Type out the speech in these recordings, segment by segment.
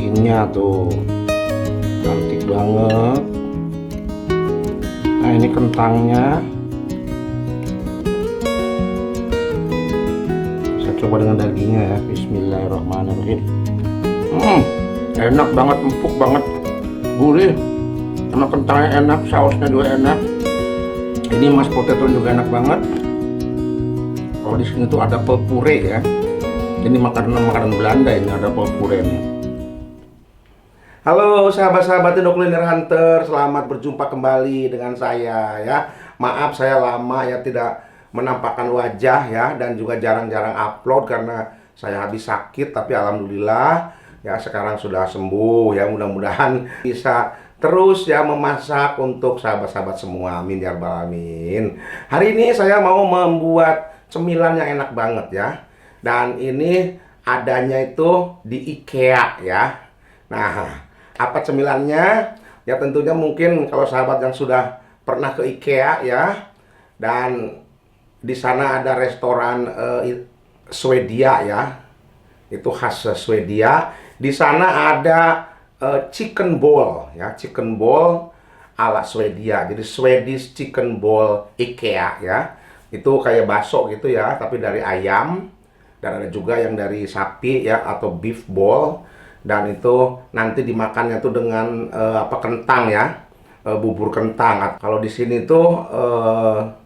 bikinnya tuh cantik banget. Nah ini kentangnya, saya coba dengan dagingnya ya. Bismillahirrahmanirrahim. Enak banget, empuk banget, gurih, sama kentangnya enak, sausnya juga enak. Ini mashed potato juga enak banget. Kalau di sini tuh ada pepure ya. Ini makanan Belanda, ini ada pepure nih. Halo sahabat-sahabat Indo Kuliner Hunter, selamat berjumpa kembali dengan saya ya. Maaf saya lama ya tidak menampakkan wajah ya, dan juga jarang-jarang upload karena saya habis sakit, tapi alhamdulillah ya sekarang sudah sembuh ya. Mudah-mudahan bisa terus ya memasak untuk sahabat-sahabat semua. Amin ya rabbal alamin. Hari ini saya mau membuat cemilan yang enak banget ya. Dan ini adanya itu di IKEA ya. Nah, apa cemilannya? Ya tentunya mungkin kalau sahabat yang sudah pernah ke IKEA ya, dan di sana ada restoran Swedia ya, itu khas Swedia. Di sana ada chicken ball ya, chicken ball ala Swedia. Jadi Swedish chicken ball IKEA ya. Itu kayak bakso gitu ya, tapi dari ayam. Dan ada juga yang dari sapi ya, atau beef ball. Dan itu nanti dimakannya tuh dengan kentang ya, bubur kentang. Kalau di sini tuh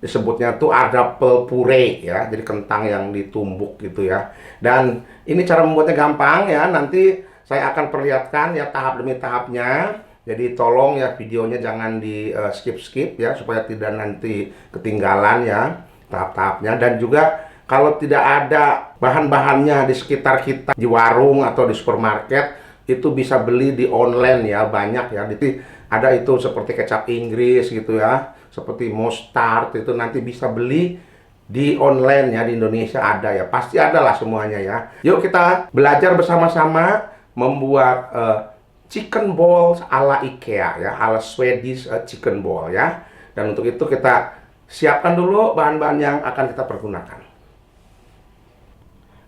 disebutnya tuh ada puree ya, jadi kentang yang ditumbuk gitu ya. Dan ini cara membuatnya gampang ya, nanti saya akan perlihatkan ya tahap demi tahapnya. Jadi tolong ya videonya jangan di skip-skip ya, supaya tidak nanti ketinggalan ya tahap-tahapnya. Dan juga kalau tidak ada bahan-bahannya di sekitar kita, di warung atau di supermarket, itu bisa beli di online ya, banyak ya. Jadi ada itu seperti kecap Inggris gitu ya, seperti mustard, itu nanti bisa beli di online ya, di Indonesia ada ya, pasti ada lah semuanya ya. Yuk kita belajar bersama-sama membuat chicken balls ala IKEA ya, ala Swedish chicken ball ya. Dan untuk itu kita siapkan dulu bahan-bahan yang akan kita pergunakan.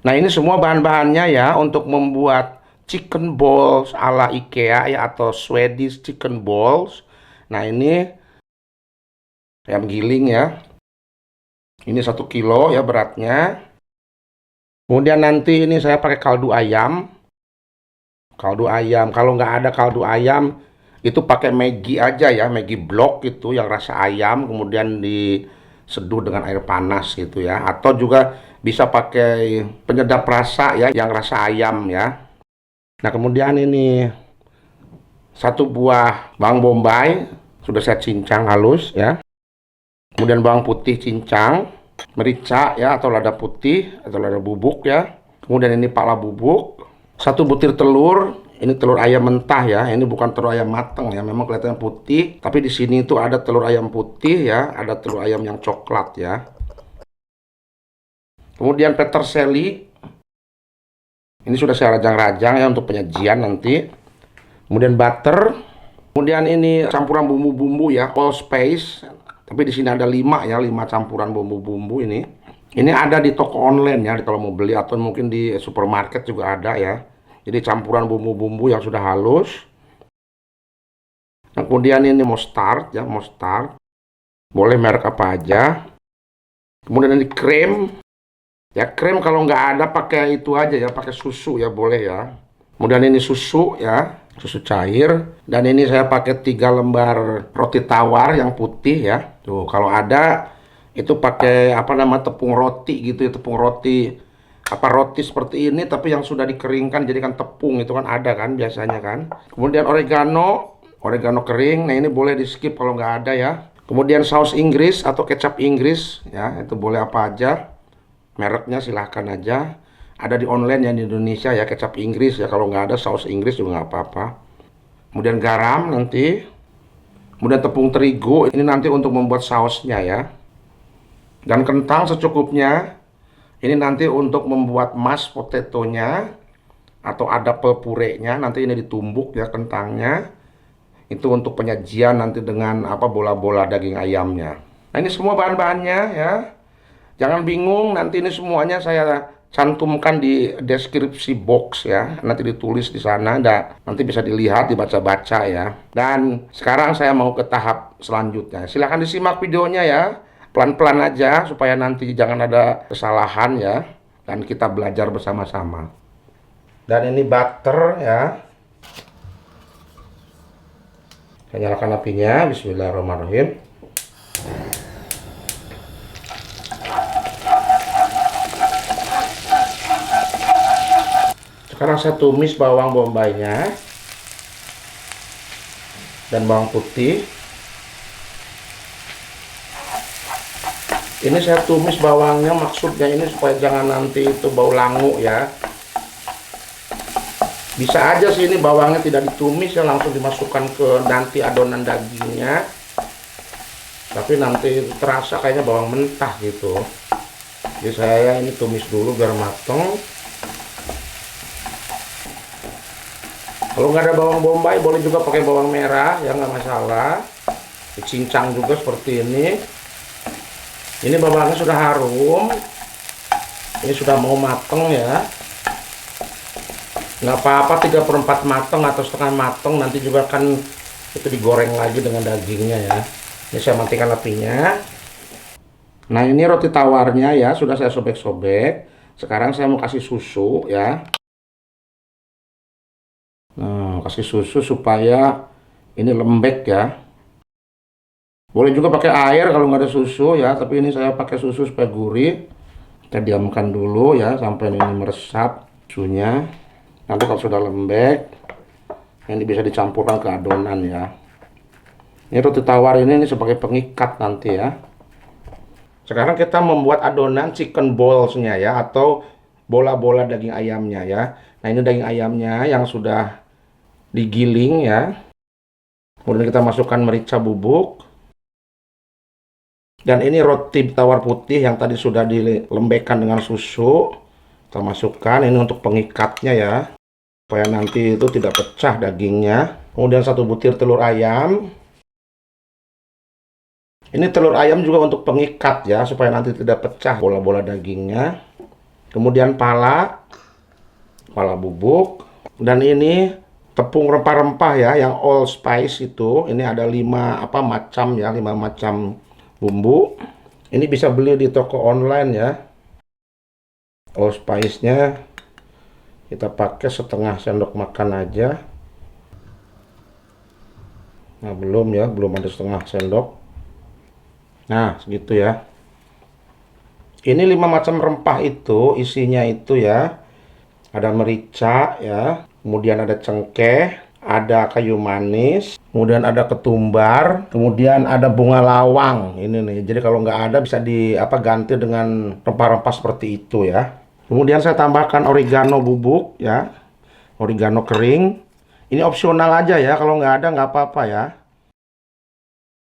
Nah ini semua bahan-bahannya ya untuk membuat chicken balls ala IKEA ya, atau Swedish chicken balls. Nah ini ayam giling ya. Ini 1 kilo ya beratnya. Kemudian nanti ini saya pakai kaldu ayam. Kaldu ayam, kalau nggak ada kaldu ayam itu pakai Maggi aja ya, Maggi block itu yang rasa ayam, kemudian diseduh dengan air panas gitu ya. Atau juga bisa pakai penyedap rasa ya, yang rasa ayam ya. Nah kemudian ini 1 buah bawang bombay, sudah saya cincang halus ya. Kemudian bawang putih cincang, merica ya, atau lada putih atau lada bubuk ya. Kemudian ini pala bubuk, 1 butir telur. Ini telur ayam mentah ya, ini bukan telur ayam mateng ya, memang kelihatannya putih, tapi di sini itu ada telur ayam putih ya, ada telur ayam yang coklat ya. Kemudian peterseli, ini sudah saya rajang-rajang ya untuk penyajian nanti. Kemudian butter, kemudian ini campuran bumbu-bumbu ya, allspice, tapi di sini ada 5 ya, 5 campuran bumbu-bumbu ini. Ini ada di toko online ya, kalau mau beli, atau mungkin di supermarket juga ada ya. Jadi campuran bumbu-bumbu yang sudah halus. Nah, kemudian ini mustard ya, mustard. Boleh merek apa aja. Kemudian ini krim. Ya krim kalau nggak ada pakai itu aja ya, pakai susu ya boleh ya. Kemudian ini susu ya, susu cair. Dan ini saya pakai 3 lembar roti tawar yang putih ya. Tuh kalau ada itu pakai tepung roti gitu ya, tepung roti. Roti seperti ini tapi yang sudah dikeringkan jadikan tepung, itu kan ada kan biasanya kan. Kemudian oregano kering. Nah ini boleh di skip kalau nggak ada ya. Kemudian saus Inggris atau kecap Inggris ya, itu boleh apa aja. Mereknya silahkan aja. Ada di online yang di Indonesia ya, kecap Inggris ya. Kalau nggak ada saus Inggris juga nggak apa-apa. Kemudian garam nanti. Kemudian tepung terigu, ini nanti untuk membuat sausnya ya. Dan kentang secukupnya. Ini nanti untuk membuat mashed potatonya, atau ada puree-nya. Nanti ini ditumbuk ya kentangnya. Itu untuk penyajian nanti dengan bola-bola daging ayamnya. Nah ini semua bahan-bahannya ya. Jangan bingung, nanti ini semuanya saya cantumkan di deskripsi box ya. Nanti ditulis di sana, nanti bisa dilihat, dibaca-baca ya. Dan sekarang saya mau ke tahap selanjutnya. Silahkan disimak videonya ya. Pelan-pelan aja supaya nanti jangan ada kesalahan ya. Dan kita belajar bersama-sama. Dan ini butter ya. Saya nyalakan apinya. Bismillahirrahmanirrahim. Sekarang saya tumis bawang bombaynya dan bawang putih. Ini saya tumis bawangnya, maksudnya ini supaya jangan nanti itu bau langu ya. Bisa aja sih ini bawangnya tidak ditumis ya, langsung dimasukkan ke nanti adonan dagingnya. Tapi nanti terasa kayaknya bawang mentah gitu. Jadi saya ini tumis dulu biar mateng. Kalau nggak ada bawang bombay, boleh juga pakai bawang merah, ya nggak masalah. Dicincang juga seperti ini. Ini bawangnya sudah harum. Ini sudah mau mateng ya. Nggak apa-apa 3/4 mateng atau setengah mateng, nanti juga kan itu digoreng lagi dengan dagingnya ya. Ini saya matikan apinya. Nah ini roti tawarnya ya, sudah saya sobek-sobek. Sekarang saya mau kasih susu ya. Nah, kasih susu supaya ini lembek ya. Boleh juga pakai air kalau nggak ada susu ya, tapi ini saya pakai susu supaya gurih. Kita diamkan dulu ya sampai ini meresap susunya. Nanti kalau sudah lembek, ini bisa dicampurkan ke adonan ya. Ini roti tawar ini sebagai pengikat nanti ya. Sekarang kita membuat adonan chicken balls-nya ya, atau bola-bola daging ayamnya ya. Nah ini daging ayamnya yang sudah digiling ya. Kemudian kita masukkan merica bubuk. Dan ini roti tawar putih yang tadi sudah dilembekkan dengan susu. Kita masukkan ini untuk pengikatnya ya. Supaya nanti itu tidak pecah dagingnya. Kemudian 1 butir telur ayam. Ini telur ayam juga untuk pengikat ya, supaya nanti tidak pecah bola-bola dagingnya. Kemudian pala bubuk. Dan ini tepung rempah-rempah ya, yang allspice itu. Ini ada 5 macam ya, 5 macam bumbu. Ini bisa beli di toko online ya. Allspice-nya kita pakai setengah sendok makan aja. Nah belum ya, belum ada setengah sendok. Nah segitu ya. Ini 5 macam rempah itu isinya itu ya. Ada merica ya, kemudian ada cengkeh, ada kayu manis, kemudian ada ketumbar, kemudian ada bunga lawang. Ini nih, jadi kalau nggak ada bisa ganti dengan rempah-rempah seperti itu ya. Kemudian saya tambahkan oregano bubuk ya, oregano kering. Ini opsional aja ya, kalau nggak ada nggak apa-apa ya.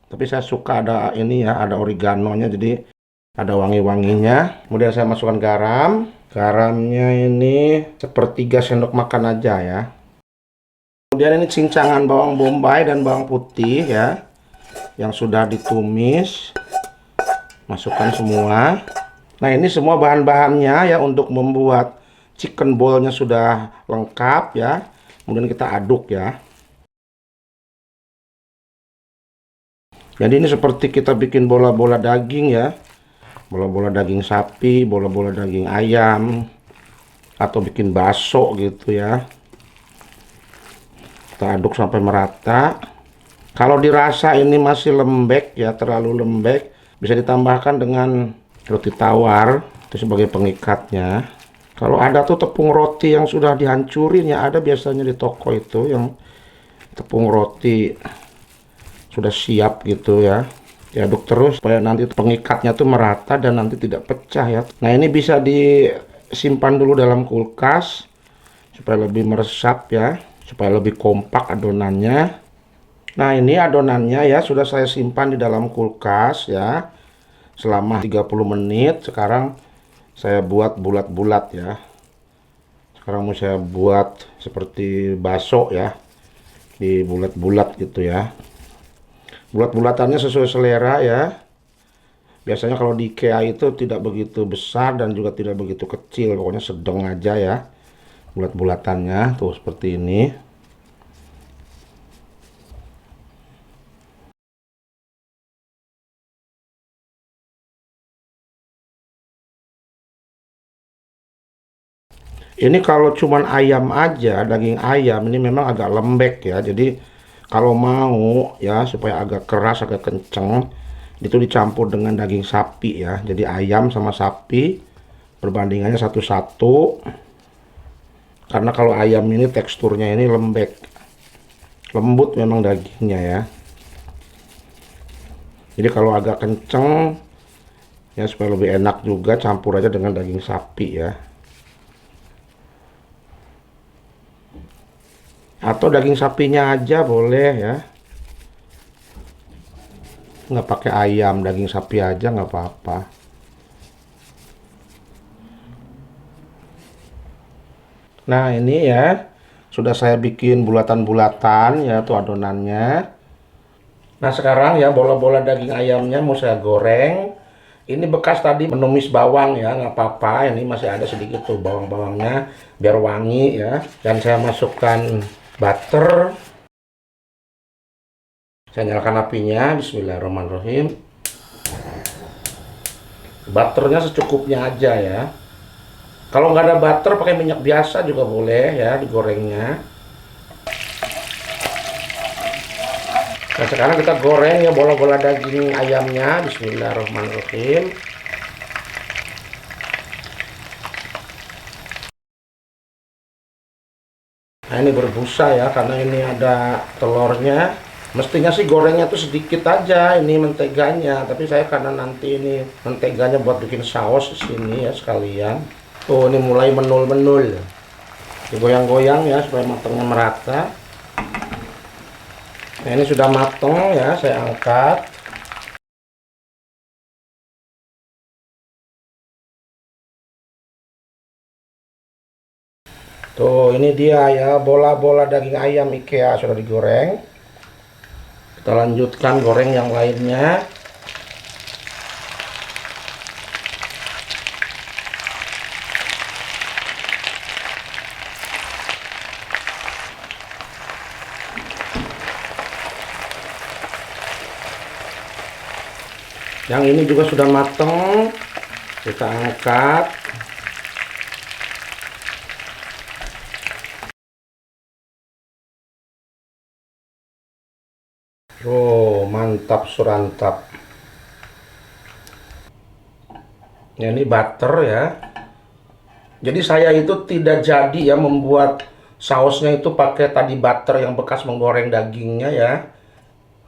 Tapi saya suka ada ini ya, ada oreganonya, jadi ada wangi-wanginya. Kemudian saya masukkan garam. Garamnya ini 1/3 sendok makan aja ya. Kemudian ini cincangan bawang bombay dan bawang putih ya, yang sudah ditumis. Masukkan semua. Nah ini semua bahan-bahannya ya untuk membuat chicken ball-nya sudah lengkap ya. Kemudian kita aduk ya. Jadi ini seperti kita bikin bola-bola daging ya. Bola-bola daging sapi, bola-bola daging ayam, atau bikin bakso gitu ya. Kita aduk sampai merata. Kalau dirasa ini masih lembek ya, terlalu lembek, bisa ditambahkan dengan roti tawar itu sebagai pengikatnya. Kalau ada tuh tepung roti yang sudah dihancurin ya, ada biasanya di toko itu yang tepung roti sudah siap gitu ya. Diaduk terus supaya nanti pengikatnya tuh merata dan nanti tidak pecah ya. Nah ini bisa disimpan dulu dalam kulkas supaya lebih meresap ya, supaya lebih kompak adonannya. Nah ini adonannya ya sudah saya simpan di dalam kulkas ya selama 30 menit. Sekarang saya buat bulat-bulat ya. Sekarang mau saya buat seperti bakso ya, di bulat-bulat gitu ya. Bulat-bulatannya sesuai selera ya. Biasanya kalau di IKEA itu tidak begitu besar dan juga tidak begitu kecil, pokoknya sedang aja ya bulat-bulatannya tuh seperti ini. Ini kalau cuman ayam aja, daging ayam ini memang agak lembek ya. Jadi kalau mau ya supaya agak keras, agak kenceng, itu dicampur dengan daging sapi ya. Jadi ayam sama sapi perbandingannya 1:1. Karena kalau ayam ini teksturnya ini lembek. Lembut memang dagingnya ya. Jadi kalau agak kenceng ya supaya lebih enak juga campur aja dengan daging sapi ya. Atau daging sapinya aja boleh ya. Nggak pakai ayam, daging sapi aja nggak apa-apa. Nah ini ya, sudah saya bikin bulatan-bulatan ya tuh adonannya. Nah sekarang ya bola-bola daging ayamnya mau saya goreng. Ini bekas tadi menumis bawang ya, nggak apa-apa. Ini masih ada sedikit tuh bawang-bawangnya biar wangi ya. Dan saya masukkan butter. Saya nyalakan apinya, bismillahirrahmanirrahim. Butternya secukupnya aja ya. Kalau nggak ada butter pakai minyak biasa juga boleh ya digorengnya. Nah sekarang kita goreng ya bola-bola daging ayamnya, bismillahirrahmanirrahim. Nah ini berbusa ya karena ini ada telurnya. Mestinya sih gorengnya tuh sedikit aja ini menteganya, tapi saya karena nanti ini menteganya buat bikin saus di sini ya sekalian. Tuh ini mulai menul-menul. Digoyang-goyang ya supaya matangnya merata. Nah ini sudah matang ya, saya angkat. Tuh ini dia ya bola-bola daging ayam IKEA sudah digoreng. Kita lanjutkan goreng yang lainnya. Yang ini juga sudah matang. Kita angkat. Oh, mantap surantap. Ya, ini butter ya. Jadi saya itu tidak jadi ya membuat sausnya itu pakai tadi butter yang bekas menggoreng dagingnya ya.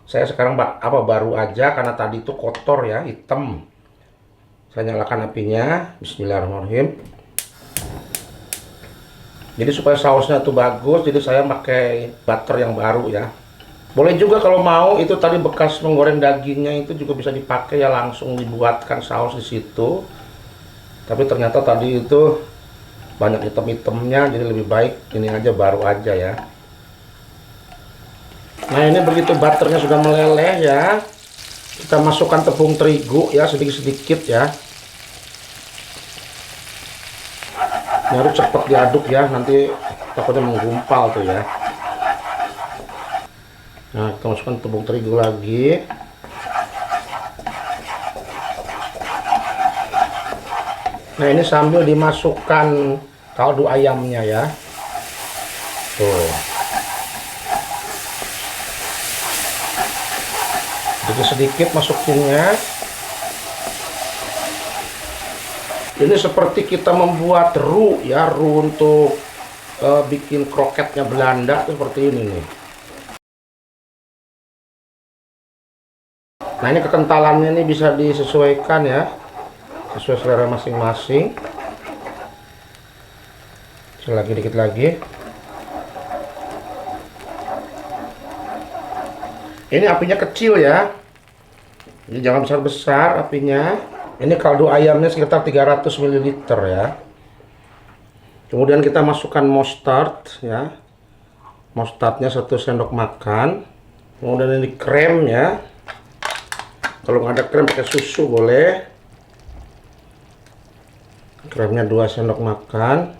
Saya sekarang baru aja karena tadi itu kotor ya, hitam. Saya nyalakan apinya, bismillahirrahmanirrahim. Jadi supaya sausnya tuh bagus, jadi saya pakai butter yang baru ya. Boleh juga kalau mau itu tadi bekas menggoreng dagingnya itu juga bisa dipakai ya langsung dibuatkan saus di situ. Tapi ternyata tadi itu banyak item-itemnya jadi lebih baik ini aja baru aja ya. Nah ini begitu butternya sudah meleleh ya, kita masukkan tepung terigu ya sedikit-sedikit ya. Ini harus cepat diaduk ya, nanti takutnya menggumpal tuh ya. Nah kita masukkan tepung terigu lagi. Nah ini sambil dimasukkan kaldu ayamnya ya. Tuh. Sedikit masukinnya. Ini seperti kita membuat roux ya, roux untuk bikin kroketnya Belanda seperti ini nih. Nah ini kekentalannya ini bisa disesuaikan ya, sesuai selera masing-masing. Lagi dikit lagi. Ini apinya kecil ya, jadi jangan besar-besar apinya. Ini kaldu ayamnya sekitar 300 ml ya. Kemudian kita masukkan mustard ya. Mustardnya 1 sendok makan. Kemudian ini krem ya. Kalau nggak ada krem pakai susu boleh. Kremnya 2 sendok makan.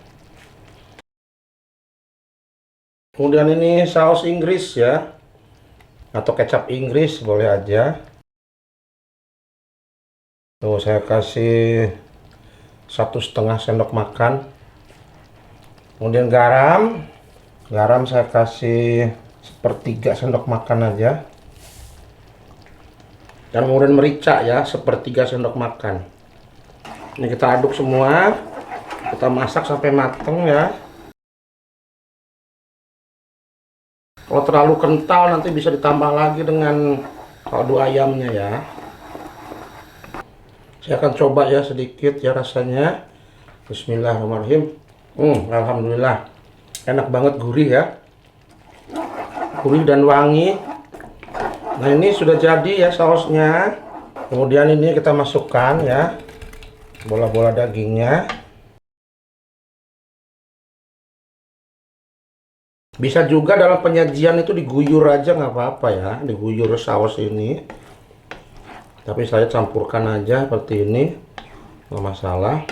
Kemudian ini saus Inggris ya, atau kecap Inggris boleh aja. Tuh saya kasih 1,5 sendok makan. Kemudian garam saya kasih 1/3 sendok makan aja. Dan kemudian merica ya, 1/3 sendok makan. Ini kita aduk semua, kita masak sampai mateng ya. Kalau terlalu kental nanti bisa ditambah lagi dengan kaldu ayamnya ya. Saya akan coba ya sedikit ya rasanya. Bismillahirrahmanirrahim. Alhamdulillah. Enak banget, gurih ya. Gurih dan wangi. Nah ini sudah jadi ya sausnya. Kemudian ini kita masukkan ya bola-bola dagingnya. Bisa juga dalam penyajian itu diguyur aja nggak apa-apa ya, diguyur saus ini. Tapi saya campurkan aja seperti ini, nggak masalah.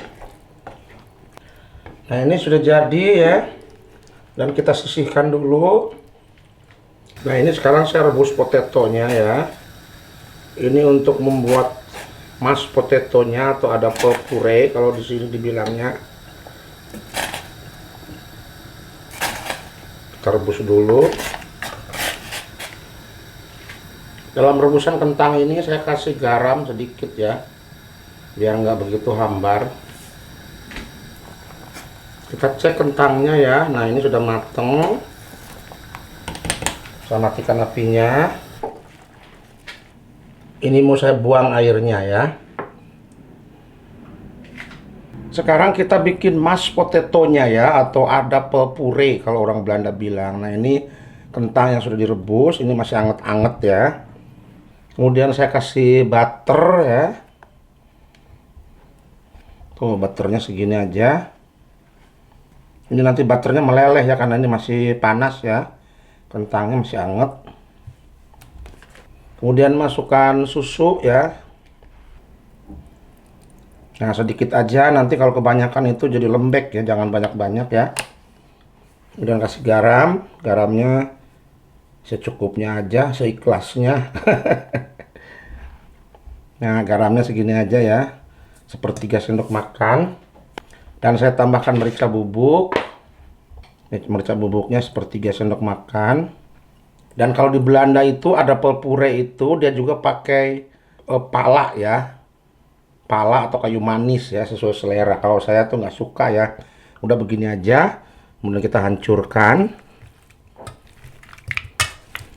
Nah ini sudah jadi ya, dan kita sisihkan dulu. Nah ini sekarang saya rebus potatonya ya. Ini untuk membuat mashed potatonya atau ada puree kalau di sini dibilangnya. Kita rebus dulu. Dalam rebusan kentang ini saya kasih garam sedikit ya, biar nggak begitu hambar. Kita cek kentangnya ya. Nah ini sudah mateng. Saya matikan apinya. Ini mau saya buang airnya ya. Sekarang kita bikin mashed potatonya ya, atau adapel puree kalau orang Belanda bilang. Nah ini kentang yang sudah direbus, ini masih anget-anget ya. Kemudian saya kasih butter ya. Tuh butternya segini aja. Ini nanti butternya meleleh ya, karena ini masih panas ya. Kentangnya masih anget. Kemudian masukkan susu ya. Nah sedikit aja, nanti kalau kebanyakan itu jadi lembek ya, jangan banyak-banyak ya. Kemudian kasih garamnya secukupnya aja, seikhlasnya. Nah garamnya segini aja ya, 1/3 sendok makan. Dan saya tambahkan merica bubuk. Merica bubuknya 1/3 sendok makan. Dan kalau di Belanda itu ada puree itu dia juga pakai pala ya. Pala atau kayu manis ya, sesuai selera. Kalau saya tuh nggak suka ya, udah begini aja. Kemudian kita hancurkan,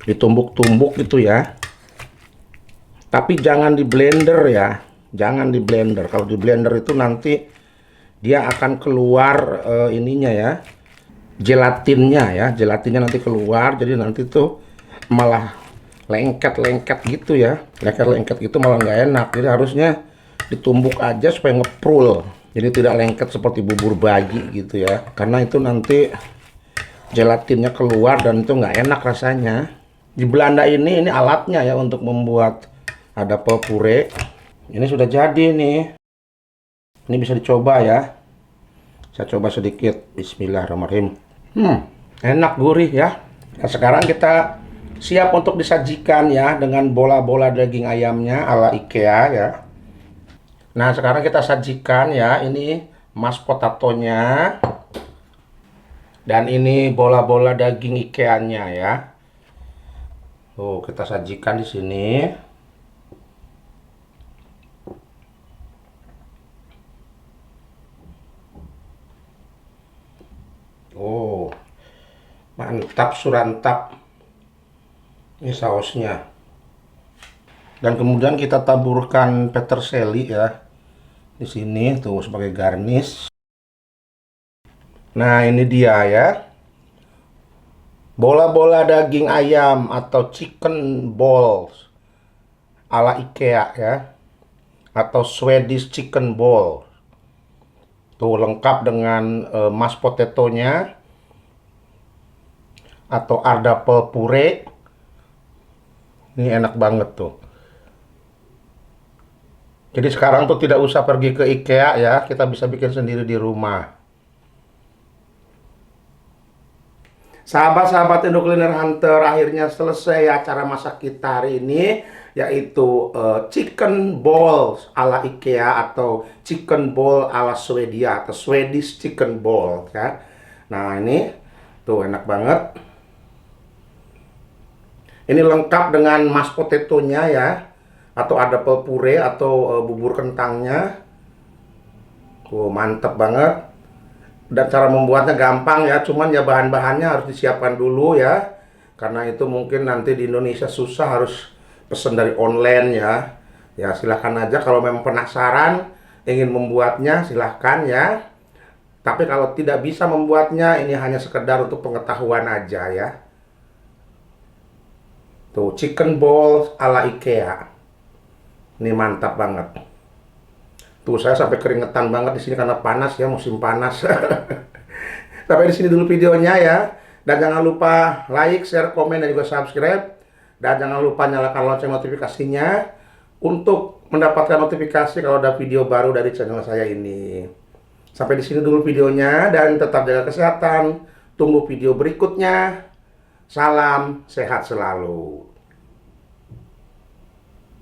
ditumbuk-tumbuk gitu ya, tapi jangan di blender ya, jangan di blender. Kalau di blender itu nanti dia akan keluar ininya ya, gelatinnya ya, gelatinnya nanti keluar, jadi nanti tuh malah lengket-lengket gitu ya, lengket-lengket gitu malah nggak enak. Jadi harusnya ditumbuk aja supaya ngeprul, jadi tidak lengket seperti bubur bayi gitu ya, karena itu nanti gelatinnya keluar dan itu nggak enak rasanya. Di Belanda ini alatnya ya untuk membuat adapel puree. Ini sudah jadi nih, ini bisa dicoba ya. Saya coba sedikit. Bismillahirrahmanirrahim. Enak, gurih ya. Nah, sekarang kita siap untuk disajikan ya dengan bola-bola daging ayamnya ala IKEA ya. Nah sekarang kita sajikan ya, ini mashed potatonya dan ini bola-bola daging IKEA-nya ya. Tuh kita sajikan di sini. Oh mantap surantap. Ini sausnya. Dan kemudian kita taburkan peterseli ya di sini tuh sebagai garnish. Nah ini dia ya, bola-bola daging ayam atau chicken balls ala IKEA ya, atau Swedish chicken ball. Tuh lengkap dengan mashed potatonya atau adapel puree. Ini enak banget tuh. Jadi sekarang tuh tidak usah pergi ke IKEA ya, kita bisa bikin sendiri di rumah. Sahabat-sahabat Indo Kuliner Hunter, akhirnya selesai acara masak kita hari ini, yaitu chicken balls ala IKEA atau chicken ball ala Swedia atau Swedish chicken ball ya. Nah, ini tuh enak banget. Ini lengkap dengan mashed potato-nya ya, atau ada puree atau bubur kentangnya. Tuh mantep banget. Dan cara membuatnya gampang ya, cuman ya bahan-bahannya harus disiapkan dulu ya. Karena itu mungkin nanti di Indonesia susah, harus pesen dari online ya. Ya silahkan aja kalau memang penasaran ingin membuatnya, silahkan ya. Tapi kalau tidak bisa membuatnya, ini hanya sekedar untuk pengetahuan aja ya. Tuh, chicken balls ala IKEA. Ini mantap banget. Tuh, saya sampai keringetan banget di sini karena panas ya, musim panas. Sampai di sini dulu videonya ya. Dan jangan lupa like, share, komen, dan juga subscribe. Dan jangan lupa nyalakan lonceng notifikasinya untuk mendapatkan notifikasi kalau ada video baru dari channel saya ini. Sampai di sini dulu videonya dan tetap jaga kesehatan. Tunggu video berikutnya. Salam sehat selalu.